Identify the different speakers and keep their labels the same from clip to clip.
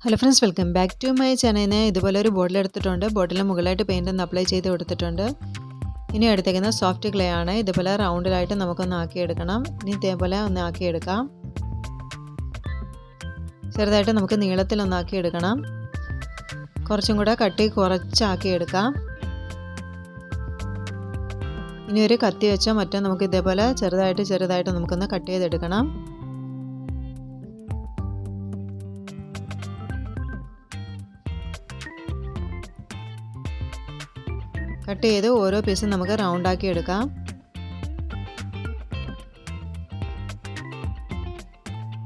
Speaker 1: Hello friends, welcome back to my channel. ഇതുപോലെ ഒരു ബോട്ടിൽ എടുത്തിട്ടുണ്ട്. ബോട്ടിലിന് മുകളിലായിട്ട് പെയിൻ്റ് ഒന്ന് അപ്ലൈ ചെയ്ത് കൊടുത്തിട്ടുണ്ട്. ഇനി എടുത്തേക്കുന്ന സോഫ്റ്റ് ക്ലേ ആണ്. ഇതുപോലെ റൗണ്ടിലായിട്ട് നമുക്കൊന്ന് ആക്കിയെടുക്കണം. ഇനി ഇതേപോലെ ഒന്ന് ആക്കിയെടുക്കാം. ചെറുതായിട്ട് നമുക്ക് നീളത്തിലൊന്ന് ആക്കിയെടുക്കണം. കുറച്ചും കൂടെ കട്ടി കുറച്ചാക്കിയെടുക്കാം. ഇനി ഒരു കത്തി വെച്ചോ മറ്റോ നമുക്ക് ഇതേപോലെ ചെറുതായിട്ട് നമുക്കൊന്ന് കട്ട് ചെയ്തെടുക്കണം. കട്ട് ചെയ്ത് ഓരോ പീസും നമുക്ക് റൗണ്ട് ആക്കി എടുക്കാം.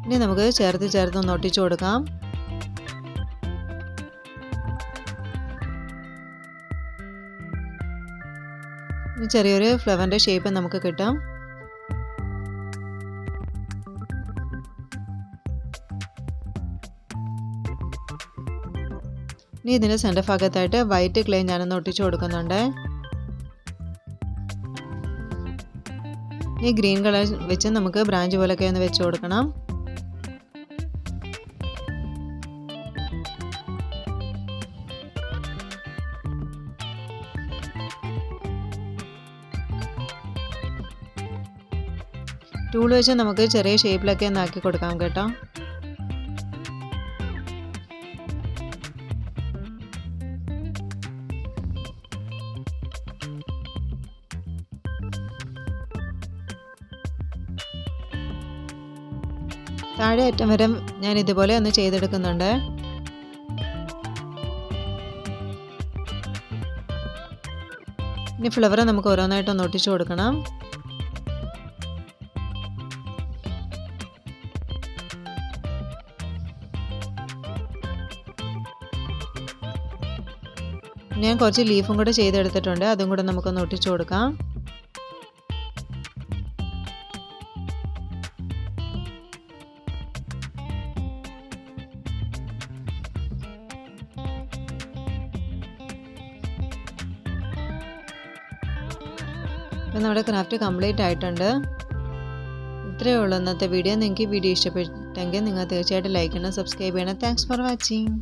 Speaker 1: ഇനി നമുക്ക് ചേർത്ത് ഒന്ന് ഒട്ടിച്ചു കൊടുക്കാം. ചെറിയൊരു ഫ്ലവറിൻ്റെ ഷേപ്പ് നമുക്ക് കിട്ടും. ഇനി ഇതിൻ്റെ സെൻറ്റർ ഭാഗത്തായിട്ട് വൈറ്റ് ക്ലേ ഞാനൊന്ന് ഒട്ടിച്ചു കൊടുക്കുന്നുണ്ട്. ഇനി ഗ്രീൻ കളർ വെച്ച് നമുക്ക് ബ്രാഞ്ച് പോലൊക്കെ ഒന്ന് വെച്ച് കൊടുക്കണം. ടൂൾ വെച്ച് നമുക്ക് ചെറിയ ഷേപ്പിലൊക്കെ ഒന്ന് ആക്കി കൊടുക്കാം കേട്ടോ. താഴെ അറ്റം വരെ ഞാൻ ഇതുപോലെ ഒന്ന് ചെയ്തെടുക്കുന്നുണ്ട്. ഇനി ഫ്ലവർ നമുക്ക് ഓരോന്നായിട്ടൊന്ന് ഒട്ടിച്ചു കൊടുക്കണം. ഞാൻ കുറച്ച് ലീഫും കൂടെ ചെയ്തെടുത്തിട്ടുണ്ട്. അതും കൂടെ നമുക്കൊന്ന് ഒട്ടിച്ചു കൊടുക്കാം. അപ്പം നമ്മുടെ ക്രാഫ്റ്റ് കംപ്ലീറ്റ് ആയിട്ടുണ്ട്. ഇത്രയേ ഉള്ളൂ ഇന്നത്തെ വീഡിയോ. നിങ്ങൾക്ക് ഈ വീഡിയോ ഇഷ്ടപ്പെട്ടെങ്കിൽ നിങ്ങൾ തീർച്ചയായിട്ടും ലൈക്ക് ചെയ്യണം, സബ്സ്ക്രൈബ് ചെയ്യണം. Thanks for watching.